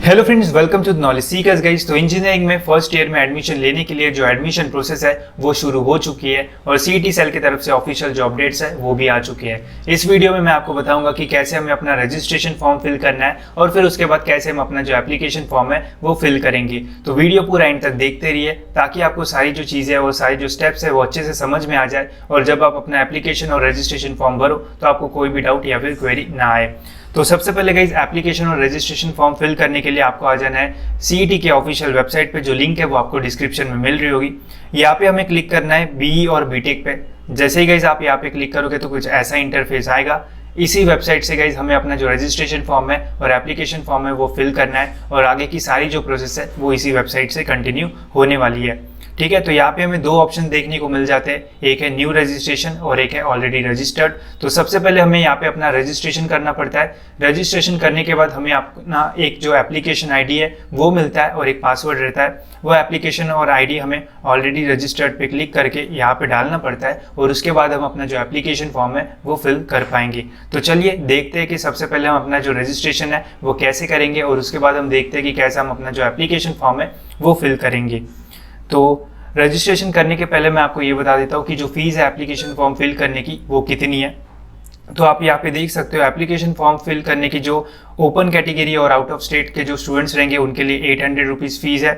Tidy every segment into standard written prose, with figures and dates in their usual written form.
Hello friends, welcome to the knowledge seekers guys. तो engineering में first year में admission लेने के लिए जो एडमिशन प्रोसेस है वो शुरू हो चुकी है और सीईटी सेल की तरफ से ऑफिशियल जॉब डेट्स है वो भी आ चुके हैं। इस वीडियो में मैं आपको बताऊंगा कि कैसे हमें अपना रजिस्ट्रेशन फॉर्म फिल करना है और फिर उसके बाद कैसे हम अपना जो एप्लीकेशन फॉर्म है वो फिल करेंगे। तो वीडियो पूरा एंड तक देखते रहिए ताकि आपको सारी जो चीज़ें है वो सारी जो स्टेप्स है वो अच्छे से समझ में आ जाए और जब आप अपना एप्लीकेशन और रजिस्ट्रेशन फॉर्म भरो तो आपको कोई भी डाउट या फिर क्वेरी ना आए। तो सबसे पहले गाइस, एप्लीकेशन और रजिस्ट्रेशन फॉर्म फिल करने के लिए आपको आ जाना है सीईटी के ऑफिशियल वेबसाइट पे। जो लिंक है वो आपको डिस्क्रिप्शन में मिल रही होगी। यहाँ पे हमें क्लिक करना है बीई और बीटेक पे। जैसे ही गाइस आप यहाँ पे क्लिक करोगे तो कुछ ऐसा इंटरफेस आएगा। इसी वेबसाइट से गाइस हमें अपना जो रजिस्ट्रेशन फॉर्म है और एप्लीकेशन फॉर्म है वो फिल करना है और आगे की सारी जो प्रोसेस है वो इसी वेबसाइट से कंटिन्यू होने वाली है। ठीक है, तो यहाँ पे हमें दो ऑप्शन देखने को मिल जाते हैं, एक है न्यू रजिस्ट्रेशन और एक है ऑलरेडी रजिस्टर्ड। तो सबसे पहले हमें यहाँ पे अपना रजिस्ट्रेशन करना पड़ता है। रजिस्ट्रेशन करने के बाद हमें अपना एक जो एप्लीकेशन आईडी है वो मिलता है और एक पासवर्ड रहता है। वो एप्लीकेशन और आईडी हमें ऑलरेडी रजिस्टर्ड पे क्लिक करके यहाँ पे डालना पड़ता है और उसके बाद हम अपना जो एप्लीकेशन फॉर्म है वो फिल कर पाएंगे। तो चलिए देखते हैं कि सबसे पहले हम अपना जो रजिस्ट्रेशन है वो कैसे करेंगे और उसके बाद हम देखते हैं कि कैसे हम अपना जो एप्लीकेशन फॉर्म है वो फिल करेंगे। तो रजिस्ट्रेशन करने के पहले मैं आपको ये बता देता हूँ कि जो फीस है एप्लीकेशन फॉर्म फिल करने की वो कितनी है। तो आप यहाँ पे देख सकते हो एप्लीकेशन फॉर्म फिल करने की जो ओपन कैटेगरी और आउट ऑफ स्टेट के जो स्टूडेंट्स रहेंगे उनके लिए 800 रुपीज़ फीस है।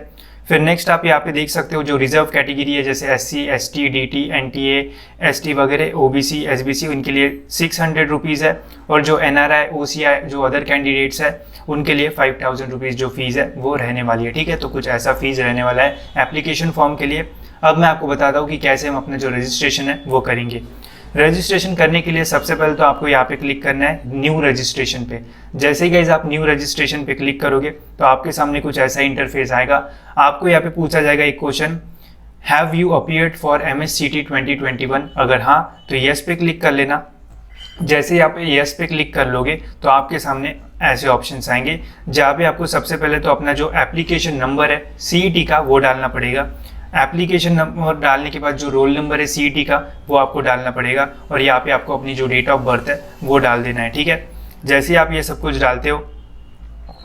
फिर नेक्स्ट आप यहाँ पे देख सकते हो जो रिजर्व कैटेगरी है जैसे SC, ST, DT, NTA, ST वगैरह, OBC, SBC उनके लिए 600 रुपीज़ है। और जो NRI, OCI जो अदर कैंडिडेट्स है उनके लिए 5000 रुपीज़ जो फीस है वो रहने वाली है। ठीक है, तो कुछ ऐसा फीस रहने वाला है एप्लीकेशन फॉर्म के लिए। अब मैं आपको बताता हूँ कि कैसे हम अपना जो रजिस्ट्रेशन है वो करेंगे। रजिस्ट्रेशन करने के लिए सबसे पहले तो आपको यहाँ पे क्लिक करना है न्यू रजिस्ट्रेशन पे। जैसे ही गाइस आप न्यू रजिस्ट्रेशन पे क्लिक करोगे तो आपके सामने कुछ ऐसा इंटरफेस आएगा। आपको यहाँ पे पूछा जाएगा एक question, have you appeared for MSCT 2021? अगर हाँ तो यस पे क्लिक कर लेना। जैसे ही आप यस पे क्लिक कर लोगे तो आपके सामने ऐसे ऑप्शंस आएंगे जहाँ पे आपको सबसे पहले तो अपना जो एप्लीकेशन नंबर है CET का वो डालना पड़ेगा। एप्लीकेशन नंबर डालने के बाद जो रोल नंबर है CET का वो आपको डालना पड़ेगा और यहाँ पे आपको अपनी जो डेट ऑफ बर्थ है वो डाल देना है। ठीक है, जैसे ही आप ये सब कुछ डालते हो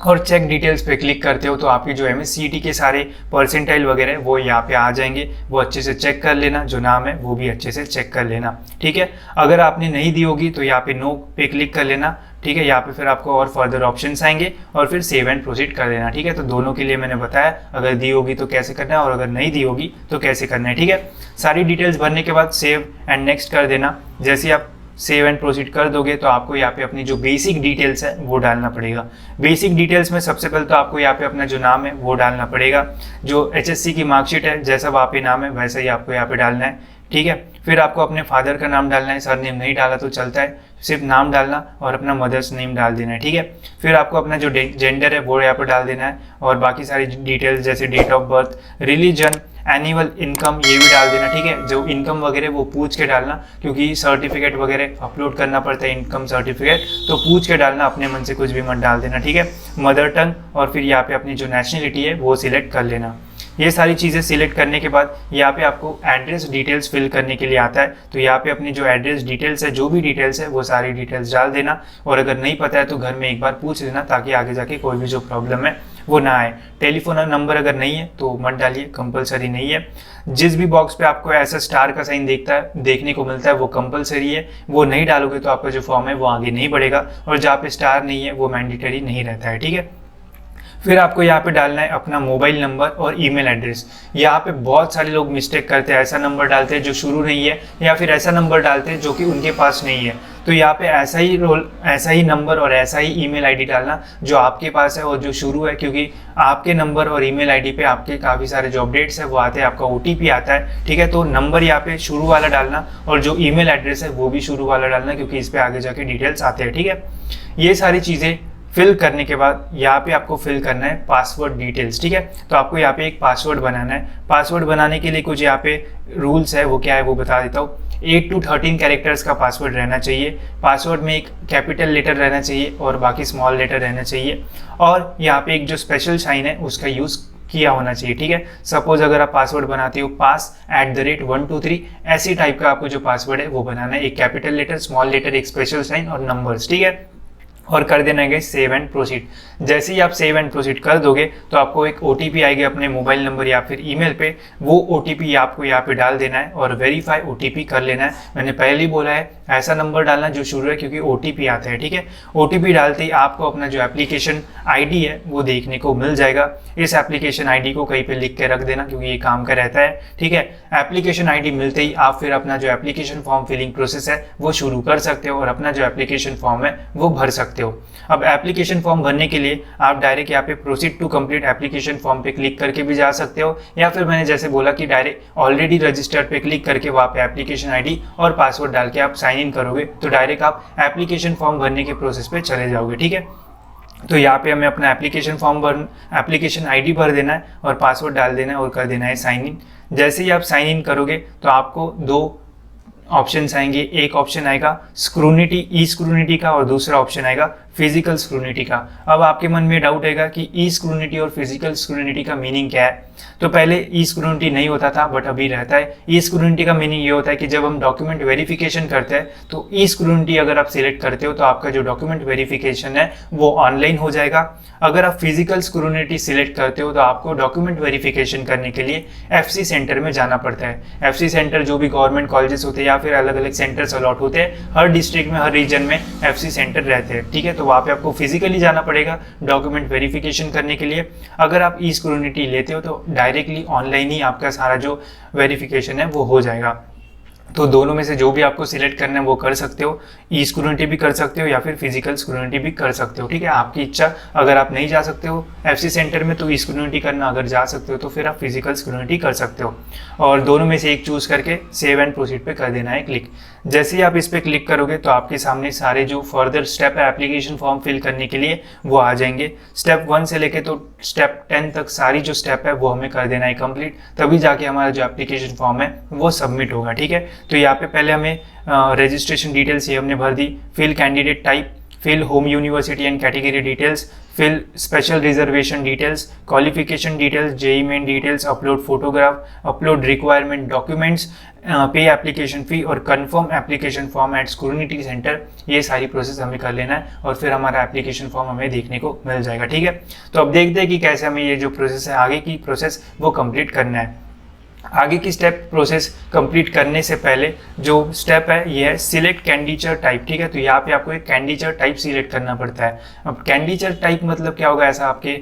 और चेक डिटेल्स पे क्लिक करते हो तो आपकी जो MSCT के सारे परसेंटाइल वगैरह वो यहाँ पे आ जाएंगे। वो अच्छे से चेक कर लेना, जो नाम है वो भी अच्छे से चेक कर लेना। ठीक है, अगर आपने नहीं दी होगी तो यहाँ पे नो पे क्लिक कर लेना। ठीक है, यहाँ पे फिर आपको और फर्दर ऑप्शंस आएंगे और फिर सेव एंड प्रोसीड कर देना। ठीक है, तो दोनों के लिए मैंने बताया, अगर दी होगी तो कैसे करना है और अगर नहीं दी होगी तो कैसे करना है। ठीक है, सारी डिटेल्स भरने के बाद सेव एंड नेक्स्ट कर देना। जैसे आप सेव एंड प्रोसीड कर दोगे तो आपको यहाँ पे अपनी जो बेसिक डिटेल्स है वो डालना पड़ेगा। बेसिक डिटेल्स में सबसे पहले तो आपको यहाँ पे अपना जो नाम है वो डालना पड़ेगा। जो HSC की मार्कशीट है जैसा वहाँ पे नाम है वैसा ही आपको यहाँ पे डालना है। ठीक है, फिर आपको अपने फादर का नाम डालना है, सर नेम नहीं डाला तो चलता है, सिर्फ नाम डालना और अपना मदर्स नेम डाल देना है। ठीक है, फिर आपको अपना जो जेंडर है वो यहाँ पर डाल देना है और बाकी सारी डिटेल्स जैसे date of birth, religion, annual income ये भी डाल देना। ठीक है, जो इनकम वगैरह वो पूछ के डालना क्योंकि सर्टिफिकेट वगैरह अपलोड करना पड़ता है इनकम सर्टिफिकेट, तो पूछ के डालना, अपने मन से कुछ भी मत डाल देना। ठीक है, मदर टंग और फिर यहाँ पे अपनी जो नेशनलिटी है वो सिलेक्ट कर लेना। ये सारी चीज़ें सिलेक्ट करने के बाद यहाँ पे आपको एड्रेस डिटेल्स फिल करने के लिए आता है। तो यहाँ पे अपनी जो एड्रेस डिटेल्स है, जो भी डिटेल्स है वो सारी डिटेल्स डाल देना और अगर नहीं पता है तो घर में एक बार पूछ लेना ताकि आगे जाके कोई भी जो प्रॉब्लम है वो ना आए। टेलीफोन नंबर अगर नहीं है तो मत डालिए, कंपलसरी नहीं है। जिस भी बॉक्स पे आपको ऐसा स्टार का साइन देखने को मिलता है वो कंपलसरी है, वो नहीं डालोगे तो आपका जो फॉर्म है वो आगे नहीं बढ़ेगा और जहाँ पे स्टार नहीं है वो मैंडेटरी नहीं रहता है। ठीक है, फिर आपको यहाँ पे डालना है अपना मोबाइल नंबर और ईमेल एड्रेस। यहाँ पे बहुत सारे लोग मिस्टेक करते हैं, ऐसा नंबर डालते हैं जो शुरू नहीं है या फिर ऐसा नंबर डालते हैं जो कि उनके पास नहीं है। तो यहाँ पे ऐसा ही नंबर और ऐसा ही ईमेल आईडी डालना जो आपके पास है और जो शुरू है, क्योंकि आपके नंबर और ईमेल आईडी पे आपके काफ़ी सारे जो अपडेट्स है वो आते हैं, आपका OTP आता है। ठीक है, तो नंबर यहाँ पे शुरू वाला डालना और जो ईमेल एड्रेस है वो भी शुरू वाला डालना क्योंकि इस पर आगे जाके डिटेल्स आते हैं। ठीक है, ये सारी चीज़ें फिल करने के बाद यहाँ पे आपको फिल करना है पासवर्ड डिटेल्स। ठीक है, तो आपको यहाँ पे एक पासवर्ड बनाना है। पासवर्ड बनाने के लिए कुछ यहाँ पे रूल्स है, वो क्या है वो बता देता हूँ। 8 to 13 कैरेक्टर्स का पासवर्ड रहना चाहिए। पासवर्ड में एक कैपिटल लेटर रहना चाहिए और बाकी स्मॉल लेटर रहना चाहिए और यहाँ पे एक जो स्पेशल साइन है उसका यूज़ किया होना चाहिए। ठीक है, सपोज अगर आप पासवर्ड बनाते हो pass@123 ऐसी टाइप का आपको जो पासवर्ड है वो बनाना है, एक कैपिटल लेटर, स्मॉल लेटर, एक स्पेशल साइन और नंबर्स। ठीक है, और कर देना है सेव एंड प्रोसीड। जैसे ही आप सेव एंड प्रोसीड कर दोगे तो आपको एक OTP आएगी अपने मोबाइल नंबर या फिर ईमेल पे, वो OTP आपको यहाँ पे डाल देना है और वेरीफाई OTP कर लेना है। मैंने पहले ही बोला है ऐसा नंबर डालना जो शुरू है, क्योंकि OTP आता है, ठीक है। OTP डालते ही आपको अपना जो एप्लीकेशन ID है वो देखने को मिल जाएगा। इस एप्लीकेशन ID को कहीं पे लिख के रख देना, क्योंकि ये काम का रहता है, ठीक है। एप्लीकेशन ID मिलते ही आप फिर अपना जो एप्लीकेशन फॉर्म फिलिंग प्रोसेस है वो शुरू कर सकते हो और अपना जो एप्लीकेशन फॉर्म है वो भर सकते हो। अब एप्लीकेशन फॉर्म भरने के लिए आप डायरेक्ट यहाँ पे proceed to complete application form पे क्लिक करके भी जा सकते हो, या फिर मैंने जैसे बोला कि डायरेक्ट ऑलरेडी रजिस्टर्ड पे क्लिक करके वहाँ पे एप्लीकेशन ID और पासवर्ड डाल के आप साइन इन करोगे तो डायरेक्ट आप एप्लीकेशन फॉर्म भरने के प्रोसेस पे चले जाओगे, ठीक है। तो यहाँ पे हमें अपना एप्लीकेशन ID भर देना है और पासवर्ड डाल देना है और कर देना है साइन इन। जैसे ही आप साइन इन करोगे तो आपको दो ऑप्शंस आएंगे, एक ऑप्शन आएगा स्क्रूनिटी ई स्क्रूनिटी का और दूसरा ऑप्शन आएगा फिजिकल स्क्रूनिटी का। अब आपके मन में डाउट आएगा कि ई स्क्रूनिटी और फिजिकल स्क्रूनिटी का मीनिंग क्या है। तो पहले ई स्क्रूनिटी नहीं होता था बट अभी रहता है। ई स्क्रूनिटी का मीनिंग ये होता है कि जब हम डॉक्यूमेंट वेरिफिकेशन करते हैं तो ई स्क्रूनिटी अगर आप सिलेक्ट करते हो तो आपका जो डॉक्यूमेंट वेरिफिकेशन है वो ऑनलाइन हो जाएगा। अगर आप फिजिकल स्क्रूनिटी सिलेक्ट करते हो तो आपको डॉक्यूमेंट वेरिफिकेशन करने के लिए FC सेंटर में जाना पड़ता है। FC सेंटर जो भी गवर्नमेंट कॉलेजेस होते हैं या फिर अलग अलग सेंटर्स अलॉट होते हैं, हर डिस्ट्रिक्ट में हर रीजन में FC सेंटर रहते हैं, ठीक है। तो वहाँ पे आपको फिजिकली जाना पड़ेगा डॉक्यूमेंट वेरिफिकेशन करने के लिए। अगर आप ई स्क्रूनिटी लेते हो तो डायरेक्टली ऑनलाइन ही आपका सारा जो वेरिफिकेशन है वो हो जाएगा। तो दोनों में से जो भी आपको सिलेक्ट करना है वो कर सकते हो, ई स्क्रूनिटी भी कर सकते हो या फिर फिजिकल स्क्रूनिटी भी कर सकते हो, ठीक है, आपकी इच्छा। अगर आप नहीं जा सकते हो FC सेंटर में तो ई स्क्रूनिटी करना, अगर जा सकते हो तो फिर आप फिजिकल स्क्रूनिटी कर सकते हो। और दोनों में से एक चूज करके सेव एंड प्रोसीड पे कर देना है क्लिक। जैसे ही आप इस पर क्लिक करोगे तो आपके सामने सारे जो फर्दर स्टेप है एप्लीकेशन फॉर्म फिल करने के लिए वो आ जाएंगे। स्टेप 1 से लेके तो स्टेप 10 तक सारी जो स्टेप है वो हमें कर देना है कंप्लीट, तभी जाके हमारा जो एप्लीकेशन फॉर्म है वो सबमिट होगा, ठीक है। तो यहाँ पे पहले हमें रजिस्ट्रेशन डिटेल्स ये हमने भर दी, fill candidate type, fill home university and category details, fill special reservation details, qualification details, JEE Main details, upload photograph, upload requirement documents, pay application fee और confirm application form at scrutiny centre. ये सारी process हमें कर लेना है और फिर हमारा एप्लीकेशन फॉर्म हमें देखने को मिल जाएगा, ठीक है। तो अब देखते हैं कि कैसे हमें ये जो प्रोसेस है आगे की प्रोसेस वो कंप्लीट करना है। आगे की स्टेप प्रोसेस कंप्लीट करने से पहले जो स्टेप है ये है सिलेक्ट कैंडिडेट टाइप, ठीक है। तो यहाँ पे आपको एक कैंडिडेट टाइप सिलेक्ट करना पड़ता है। अब कैंडिडेट टाइप मतलब क्या होगा, ऐसा आपके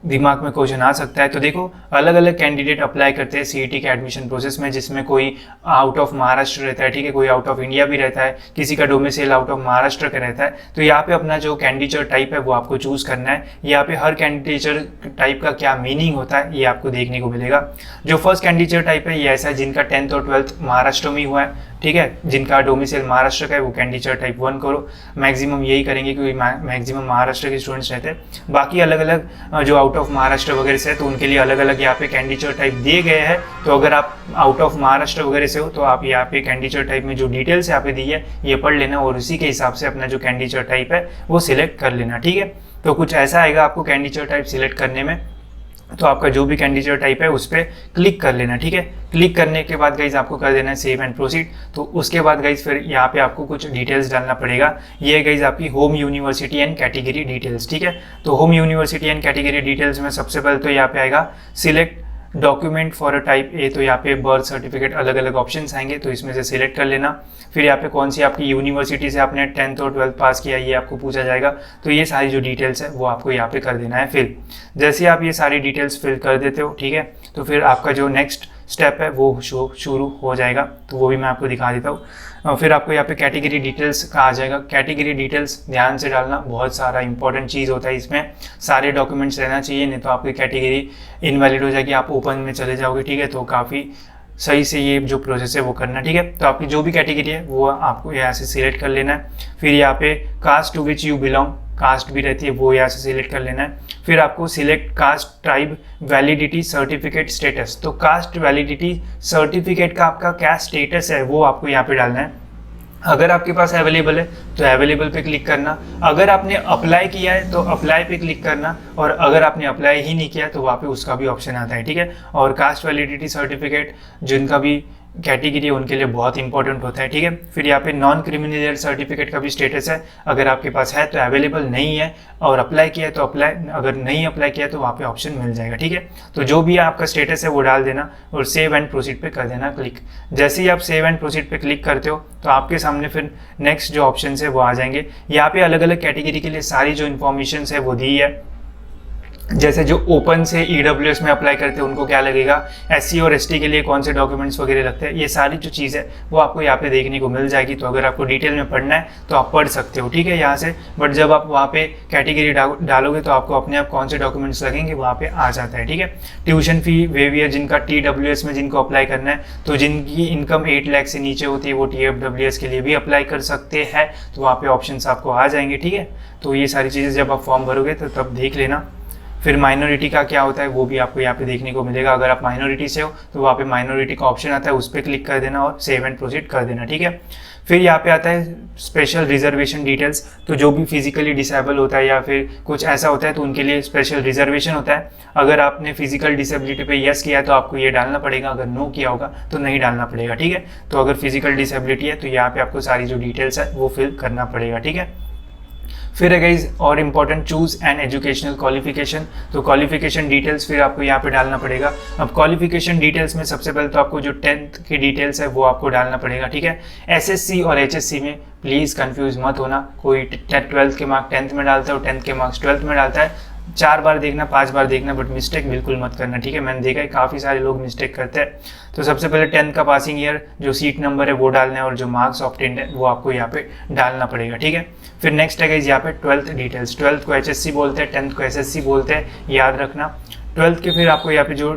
दिमाग में क्वेश्चन आ सकता है। तो देखो अलग अलग कैंडिडेट अप्लाई करते हैं CET के एडमिशन प्रोसेस में, जिसमें कोई आउट ऑफ महाराष्ट्र रहता है, ठीक है, कोई आउट ऑफ इंडिया भी रहता है, किसी का डोमिसाइल आउट ऑफ महाराष्ट्र का रहता है। तो यहाँ पे अपना जो कैंडिडेट टाइप है वो आपको चूज करना है। यहाँ पे हर कैंडिडेट टाइप का क्या मीनिंग होता है ये आपको देखने को मिलेगा। जो फर्स्ट कैंडिडेट टाइप है ये ऐसा है जिनका 10th और 12th महाराष्ट्र में ही हुआ है, ठीक है, जिनका डोमिसाइल महाराष्ट्र का है वो कैंडिडेट टाइप 1 करो। मैक्सिमम यही करेंगे क्योंकि मैक्सिमम महाराष्ट्र के स्टूडेंट्स रहते हैं। बाकी अलग अलग जो आउट ऑफ महाराष्ट्र वगैरह से है तो उनके लिए अलग अलग यहाँ पे कैंडिडेट टाइप दिए गए हैं। तो अगर आप आउट ऑफ महाराष्ट्र वगैरह से हो तो आप यहाँ पे कैंडिडेट टाइप में जो डिटेल्स यहाँ पे दी है ये पढ़ लेना और उसी के हिसाब से अपना जो कैंडिडेट टाइप है वो सिलेक्ट कर लेना, ठीक है। तो कुछ ऐसा आएगा आपको कैंडिडेट टाइप सिलेक्ट करने में। तो आपका जो भी कैंडिडेट टाइप है उस पर क्लिक कर लेना, ठीक है। क्लिक करने के बाद गाइज आपको कर देना है सेव एंड प्रोसीड। तो उसके बाद गाइज फिर यहाँ पे आपको कुछ डिटेल्स डालना पड़ेगा। ये गाइज आपकी home university and category details, ठीक है। तो home university and category details में सबसे पहले तो यहाँ पे आएगा select document for a type A. तो यहाँ पे बर्थ सर्टिफिकेट अलग अलग ऑप्शंस आएंगे, तो इसमें से सिलेक्ट कर लेना। फिर यहाँ पे कौन सी आपकी यूनिवर्सिटी से आपने 10th और 12th पास किया ये आपको पूछा जाएगा। तो ये सारी जो डिटेल्स है वो आपको यहाँ पे कर देना है फिल। जैसे आप ये सारी डिटेल्स फिल कर देते हो, ठीक है, तो फिर आपका जो नेक्स्ट स्टेप है वो शुरू हो जाएगा। तो वो भी मैं आपको दिखा देता हूँ। फिर आपको यहाँ पे कैटेगरी डिटेल्स का आ जाएगा। कैटेगरी डिटेल्स ध्यान से डालना, बहुत सारा इंपॉर्टेंट चीज़ होता है इसमें, सारे डॉक्यूमेंट्स रहना चाहिए, नहीं तो आपकी कैटेगरी इनवैलिड हो जाएगी, आप ओपन में चले जाओगे, ठीक है। तो काफ़ी सही से ये जो प्रोसेस है वो करना, ठीक है। तो आपकी जो भी कैटेगरी है वो आपको यहाँ से सिलेक्ट कर लेना है। फिर यहाँ पे caste to which you belong, caste भी रहती है वो यहाँ से सिलेक्ट कर लेना है। फिर आपको select caste tribe validity certificate status. तो कास्ट वैलिडिटी सर्टिफिकेट का आपका क्या स्टेटस है वो आपको यहाँ पे डालना है। अगर आपके पास अवेलेबल है तो अवेलेबल पे क्लिक करना, अगर आपने अप्लाई किया है तो अप्लाई पे क्लिक करना, और अगर आपने अप्लाई ही नहीं किया तो वहाँ पे उसका भी ऑप्शन आता है, ठीक है। और कास्ट वैलिडिटी सर्टिफिकेट जिनका भी कैटेगरी है उनके लिए बहुत इंपॉर्टेंट होता है, ठीक है। फिर यहाँ पे नॉन क्रिमिनल सर्टिफिकेट का भी स्टेटस है, अगर आपके पास है तो अवेलेबल, नहीं है और अप्लाई किया है तो अप्लाई, अगर नहीं अप्लाई किया तो वहाँ पे ऑप्शन मिल जाएगा, ठीक है। तो जो भी आपका स्टेटस है वो डाल देना और सेव एंड प्रोसीड पे कर देना क्लिक। जैसे ही आप सेव एंड प्रोसीड पे क्लिक करते हो तो आपके सामने फिर नेक्स्ट जो ऑप्शन है वो आ जाएंगे। यहाँ पे अलग अलग कैटेगरी के लिए सारी जो इन्फॉर्मेशन है वो दी है। जैसे जो ओपन से EWS में अप्लाई करते हैं उनको क्या लगेगा, SC और ST के लिए कौन से डॉक्यूमेंट्स वगैरह लगते हैं, ये सारी जो चीज़ है वो आपको यहाँ पे देखने को मिल जाएगी। तो अगर आपको डिटेल में पढ़ना है तो आप पढ़ सकते हो, ठीक है, यहाँ से। बट जब आप वहाँ पे कैटेगरी डालोगे तो आपको अपने आप कौन से डॉक्यूमेंट्स लगेंगे वहाँ पे आ जाता है, ठीक है। ट्यूशन फी वेवियर जिनका TWS में जिनको अप्लाई करना है, तो जिनकी इनकम 8 लाख से नीचे होती है वो TFWS के लिए भी अप्लाई कर सकते हैं, तो वहाँ पे ऑप्शन आपको आ जाएंगे, ठीक है। तो ये सारी चीज़ें जब आप फॉर्म भरोगे तो तब देख लेना। फिर माइनॉरिटी का क्या होता है वो भी आपको यहाँ पे देखने को मिलेगा। अगर आप माइनॉरिटी से हो तो वहाँ पे माइनॉरिटी का ऑप्शन आता है, उस पर क्लिक कर देना और सेव एंड प्रोसीड कर देना, ठीक है। फिर यहाँ पे आता है स्पेशल रिजर्वेशन डिटेल्स। तो जो भी फिजिकली डिसेबल होता है या फिर कुछ ऐसा होता है तो उनके लिए स्पेशल रिजर्वेशन होता है। अगर आपने फिजिकल डिसेबिलिटी पे यस किया है तो आपको ये डालना पड़ेगा, अगर नो किया होगा तो नहीं डालना पड़ेगा, ठीक है। तो अगर फिजिकल डिसेबिलिटी है तो यहाँ पे आपको सारी जो डिटेल्स है वो फिल करना पड़ेगा, ठीक है। फिर है गाइज और important, choose an educational qualification. तो क्वालिफिकेशन डिटेल्स फिर आपको यहाँ पे डालना पड़ेगा। अब क्वालिफिकेशन डिटेल्स में सबसे पहले तो आपको जो 10th की डिटेल्स है वो आपको डालना पड़ेगा, ठीक है। SSC और HSC में प्लीज़ कंफ्यूज मत होना, कोई 12th के मार्क्स 10th में डालता है और 10th के मार्क्स 12th में डालता है। 4 बार देखना, 5 बार देखना, बट मिस्टेक बिल्कुल मत करना, ठीक है। मैंने देखा है काफ़ी सारे लोग मिस्टेक करते हैं। तो सबसे पहले 10th का पासिंग ईयर, जो सीट नंबर है वो डालना है और जो मार्क्स ऑब्टेन्ड है वो आपको यहाँ पे डालना पड़ेगा, ठीक है। फिर नेक्स्ट है गाइस यहाँ पे 12th डिटेल्स। 12th को HSC बोलते हैं, 10th को SSC बोलते हैं, याद रखना। 12th के फिर आपको यहाँ पे जो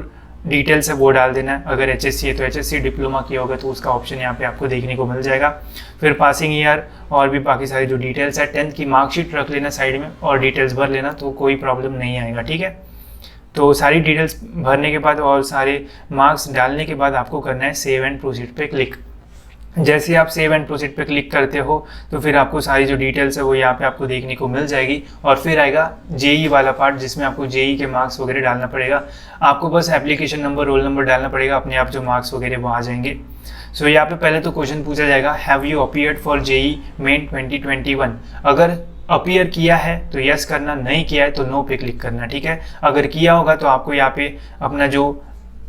डिटेल्स है वो डाल देना है। अगर HSC है तो HSC, डिप्लोमा किया होगा तो उसका ऑप्शन यहाँ पे आपको देखने को मिल जाएगा। फिर पासिंग ईयर और भी बाकी सारी जो डिटेल्स है, 10th की मार्कशीट रख लेना साइड में और डिटेल्स भर लेना, तो कोई प्रॉब्लम नहीं आएगा, ठीक है। तो सारी डिटेल्स भरने के बाद और सारे मार्क्स डालने के बाद आपको करना है सेव एंड प्रोसीड पे क्लिक। जैसे आप सेव एंड प्रोसीड पे क्लिक करते हो तो फिर आपको सारी जो डिटेल्स है वो यहाँ पे आपको देखने को मिल जाएगी। और फिर आएगा JEE वाला पार्ट जिसमें आपको JEE के मार्क्स वगैरह डालना पड़ेगा। आपको बस एप्लीकेशन नंबर, रोल नंबर डालना पड़ेगा, अपने आप जो मार्क्स वगैरह वो आ जाएंगे। सो यहाँ पे पहले तो क्वेश्चन पूछा जाएगा, have you appeared for JEE main 2021। अगर अपीयर किया है तो यस करना, नहीं किया है तो नो पे क्लिक करना, ठीक है। अगर किया होगा तो आपको यहाँ पे अपना जो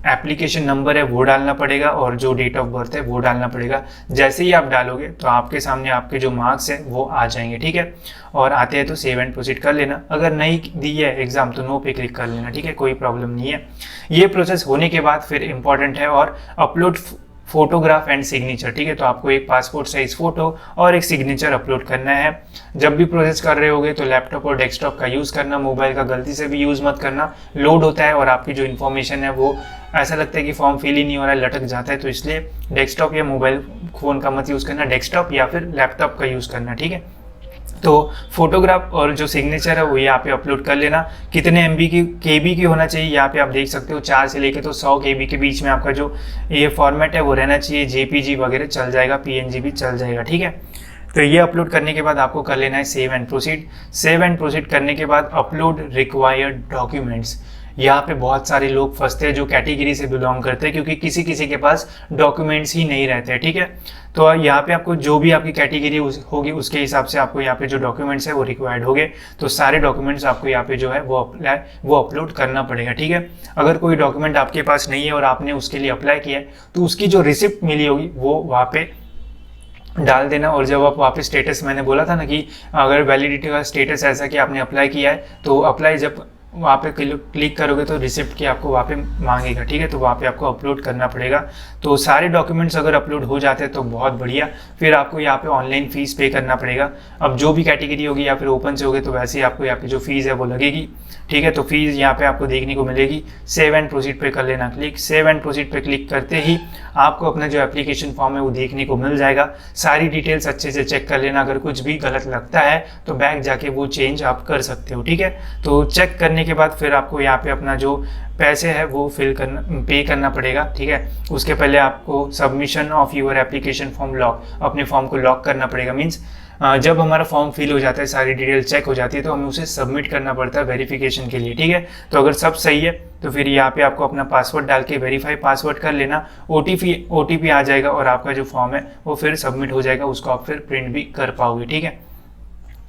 एप्लीकेशन नंबर है वो डालना पड़ेगा और जो डेट ऑफ बर्थ है वो डालना पड़ेगा। जैसे ही आप डालोगे तो आपके सामने आपके जो मार्क्स है वो आ जाएंगे, ठीक है। और आते हैं तो सेव एंड प्रोसीड कर लेना। अगर नहीं दी है एग्जाम तो नो पे क्लिक कर लेना, ठीक है, कोई प्रॉब्लम नहीं है। ये प्रोसेस होने के बाद फिर इंपॉर्टेंट है और अपलोड फोटोग्राफ एंड सिग्नेचर, ठीक है। तो आपको एक पासपोर्ट साइज फोटो और एक सिग्नेचर अपलोड करना है। जब भी प्रोसेस कर रहे होगे तो लैपटॉप और डेस्कटॉप का यूज़ करना, मोबाइल का गलती से भी यूज़ मत करना। लोड होता है और आपकी जो इन्फॉर्मेशन है वो ऐसा लगता है कि फॉर्म फिल ही नहीं हो रहा है, लटक जाता है, तो इसलिए डेस्कटॉप या मोबाइल फ़ोन का मत यूज़ करना, डेस्कटॉप या फिर लैपटॉप का यूज़ करना, ठीक है। तो फोटोग्राफ और जो सिग्नेचर है वो यहाँ पे अपलोड कर लेना। कितने MB की KB की होना चाहिए यहाँ पे आप देख सकते हो, 4 से लेके तो 100 KB के बीच में आपका जो ये फॉर्मेट है वो रहना चाहिए। JPG वगैरह चल जाएगा, PNG भी चल जाएगा, ठीक है। तो ये अपलोड करने के बाद आपको कर लेना है save and proceed. Save and proceed करने के बाद अपलोड रिक्वायर्ड डॉक्यूमेंट्स। यहाँ पे बहुत सारे लोग फंसते हैं जो कैटेगरी से बिलोंग करते हैं, क्योंकि किसी किसी के पास डॉक्यूमेंट्स ही नहीं रहते हैं, ठीक है। तो यहाँ पे आपको जो भी आपकी कैटेगरी होगी उसके हिसाब से आपको यहाँ पे जो डॉक्यूमेंट्स है वो रिक्वायर्ड होंगे। तो सारे डॉक्यूमेंट्स आपको यहाँ पे जो है वो अपलोड करना पड़ेगा, ठीक है। अगर कोई डॉक्यूमेंट आपके पास नहीं है और आपने उसके लिए अप्लाई किया है तो उसकी जो रिसिप्ट मिली होगी वो वहाँ पे डाल देना। और जब आप वापस स्टेटस, मैंने बोला था ना कि अगर वैलिडिटी का स्टेटस ऐसा कि आपने अप्लाई किया है तो अप्लाई जब वहाँ पे क्लिक करोगे तो रिसिप्ट की आपको वहाँ पे मांगेगा, ठीक है। तो वहाँ पे आपको अपलोड करना पड़ेगा। तो सारे डॉक्यूमेंट्स अगर अपलोड हो जाते हैं तो बहुत बढ़िया। फिर आपको यहाँ पे ऑनलाइन फीस पे करना पड़ेगा। अब जो भी कैटेगरी होगी या फिर ओपन से होगी तो वैसे ही आपको यहाँ पे जो फीस है वो लगेगी, ठीक है। तो फीस यहाँ पे आपको देखने को मिलेगी। सेव एंड प्रोसीड पे कर लेना क्लिक। सेव एंड प्रोसीड पे क्लिक करते ही आपको अपना जो एप्लीकेशन फॉर्म है वो देखने को मिल जाएगा। सारी डिटेल्स अच्छे से चेक कर लेना, अगर कुछ भी गलत लगता है तो बैक जाके वो चेंज आप कर सकते हो, ठीक है। तो चेक करने के बाद फिर आपको यहाँ पे अपना जो पैसे है वो पे करना पड़ेगा, ठीक है। उसके पहले आपको submission of your application form lock, अपने फॉर्म को लॉक करना पड़ेगा। मीन्स जब हमारा फॉर्म फिल हो जाता है, सारी डिटेल चेक हो जाती है, तो हमें उसे सबमिट करना पड़ता है वेरिफिकेशन के लिए, ठीक है। तो अगर सब सही है तो फिर यहाँ पे आपको अपना पासवर्ड डाल के वेरीफाई पासवर्ड कर लेना, ओटीपी आ जाएगा और आपका जो फॉर्म है वो फिर सबमिट हो जाएगा, उसको आप फिर प्रिंट भी कर पाओगे, ठीक है।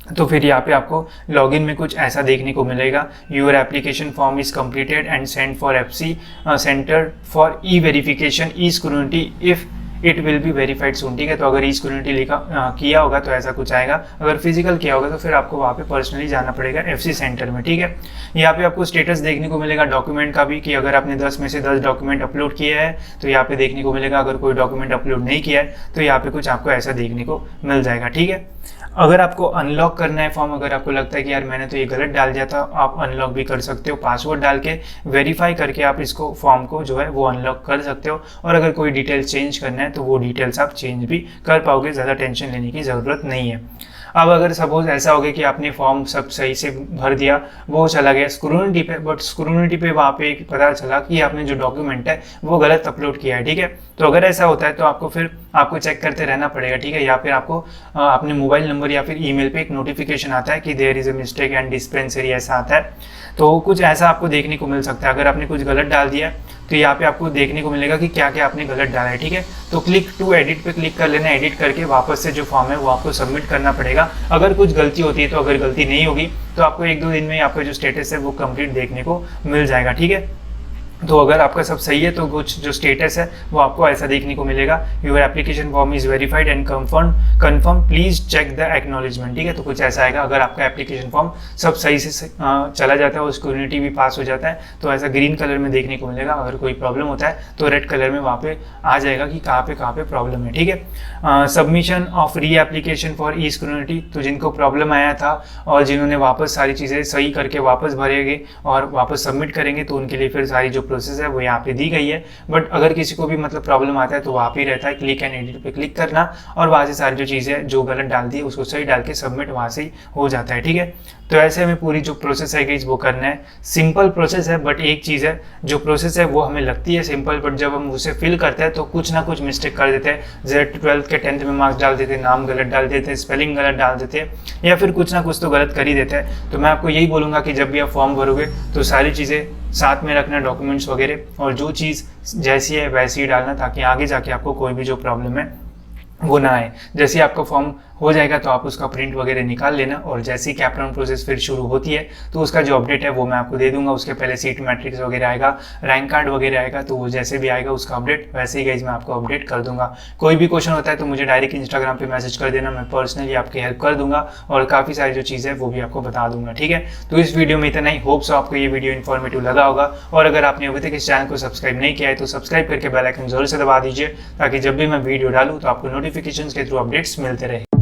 तो फिर यहाँ पे आपको लॉगिन में कुछ ऐसा देखने को मिलेगा, your application form is completed and send for FC centre for e verification e scrutiny if it will be verified soon, ठीक है। तो अगर ई स्क्रूनिटी लिखा किया होगा तो ऐसा कुछ आएगा, अगर फिजिकल किया होगा तो फिर आपको वहाँ पे पर्सनली जाना पड़ेगा एफसी सेंटर में, ठीक है। यहाँ पे आपको स्टेटस देखने को मिलेगा डॉक्यूमेंट का भी, कि अगर आपने 10 में से 10 डॉक्यूमेंट अपलोड किया है तो यहाँ पे देखने को मिलेगा, अगर कोई डॉक्यूमेंट अपलोड नहीं किया है तो यहाँ पे कुछ आपको ऐसा देखने को मिल जाएगा, ठीक है। अगर आपको अनलॉक करना है फॉर्म, अगर आपको लगता है कि यार मैंने तो ये गलत डाल दिया था, आप अनलॉक भी कर सकते हो, पासवर्ड डाल के वेरीफाई करके आप इसको फॉर्म को जो है वो अनलॉक कर सकते हो। और अगर कोई डिटेल चेंज करना है तो वो डिटेल्स आप चेंज भी कर पाओगे, ज़्यादा टेंशन लेने की ज़रूरत नहीं है। अब अगर सपोज ऐसा हो गया कि आपने फॉर्म सब सही से भर दिया, वो चला गया स्क्रूनिटी पे, बट स्क्रूनिटी पे वहाँ पे पता चला कि आपने जो डॉक्यूमेंट है वो गलत अपलोड किया है, ठीक है। तो अगर ऐसा होता है तो आपको चेक करते रहना पड़ेगा, ठीक है। या फिर आपको अपने मोबाइल नंबर या फिर ईमेल पे एक नोटिफिकेशन आता है कि there is a mistake and discrepancy, ऐसा आता है। तो कुछ ऐसा आपको देखने को मिल सकता है, अगर आपने कुछ गलत डाल दिया तो यहाँ पे आपको देखने को मिलेगा कि क्या क्या आपने गलत डाला है, ठीक है। तो क्लिक टू एडिट पे क्लिक कर लेना, एडिट करके वापस से जो फॉर्म है वो आपको सबमिट करना पड़ेगा। अगर कुछ गलती होती है तो, अगर गलती नहीं होगी तो आपको 1-2 दिन में आपका जो स्टेटस है वो कंप्लीट देखने को मिल जाएगा, ठीक है। तो अगर आपका सब सही है तो कुछ जो स्टेटस है वो आपको ऐसा देखने को मिलेगा, your application form is verified and confirm please check the acknowledgement, ठीक है। तो कुछ ऐसा आएगा, अगर आपका एप्लीकेशन फॉर्म सब सही से चला जाता है और स्क्रूनिटी भी पास हो जाता है तो ऐसा ग्रीन कलर में देखने को मिलेगा। अगर कोई प्रॉब्लम होता है तो रेड कलर में वहाँ पे आ जाएगा कि कहाँ पे प्रॉब्लम है, ठीक है। Submission of re application for e scrutiny, तो जिनको प्रॉब्लम आया था और जिन्होंने वापस सारी चीज़ें सही करके वापस भरेंगे और वापस सबमिट करेंगे तो उनके लिए फिर सारी जो प्रोसेस है वो यहाँ पे दी गई है। बट अगर किसी को भी मतलब प्रॉब्लम आता है तो वहाँ पे रहता है क्लिक एंड एडिट पे क्लिक करना और वहाँ से सारी जो चीज़ें जो गलत डाल दी है उसको सही डाल के सबमिट वहाँ से ही हो जाता है, ठीक है। तो ऐसे हमें पूरी जो प्रोसेस है गाइस वो करना है। सिंपल प्रोसेस है, बट एक चीज़ है, जो प्रोसेस है वो हमें लगती है सिंपल, बट जब हम उसे फिल करते हैं तो कुछ ना कुछ मिस्टेक कर देते हैं। जैसे 12th के 10th में मार्क्स डाल देते हैं, नाम गलत डाल देते हैं, स्पेलिंग गलत डाल देते हैं, या फिर कुछ ना कुछ तो गलत कर ही देते हैं। तो मैं आपको यही बोलूँगा कि जब भी आप फॉर्म भरोगे तो सारी चीज़ें साथ में रखना, डॉक्यूमेंट्स वगैरह, और जो चीज़ जैसी है वैसी ही डालना, ताकि आगे जाके आपको कोई भी जो प्रॉब्लम है वो ना आए। जैसे आपका फॉर्म हो जाएगा तो आप उसका प्रिंट वगैरह निकाल लेना, और जैसे ही कैप राउंड प्रोसेस फिर शुरू होती है तो उसका जो अपडेट है वो मैं आपको दे दूंगा। उसके पहले सीट मैट्रिक्स वगैरह आएगा, रैंक कार्ड वगैरह आएगा, तो वो जैसे भी आएगा उसका अपडेट वैसे ही गाइस मैं आपको अपडेट कर दूंगा। कोई भी क्वेश्चन होता है तो मुझे डायरेक्ट इंस्टाग्राम पे मैसेज कर देना, मैं पर्सनली आपकी हेल्प कर दूंगा और काफ़ी सारी जो चीज़ें है वो भी आपको बता दूंगा, ठीक है। तो इस वीडियो में इतना ही, होप सो आपको ये वीडियो इन्फॉर्मेटिव लगा होगा, और अगर आपने अभी तक इस चैनल को सब्सक्राइब नहीं किया है तो सब्सक्राइब करके बेल आइकन जरूर से दबा दीजिए, ताकि जब भी मैं वीडियो डालूँ तो आपको नोटिफिकेशन के थ्रू अपडेट्स मिलते रहे।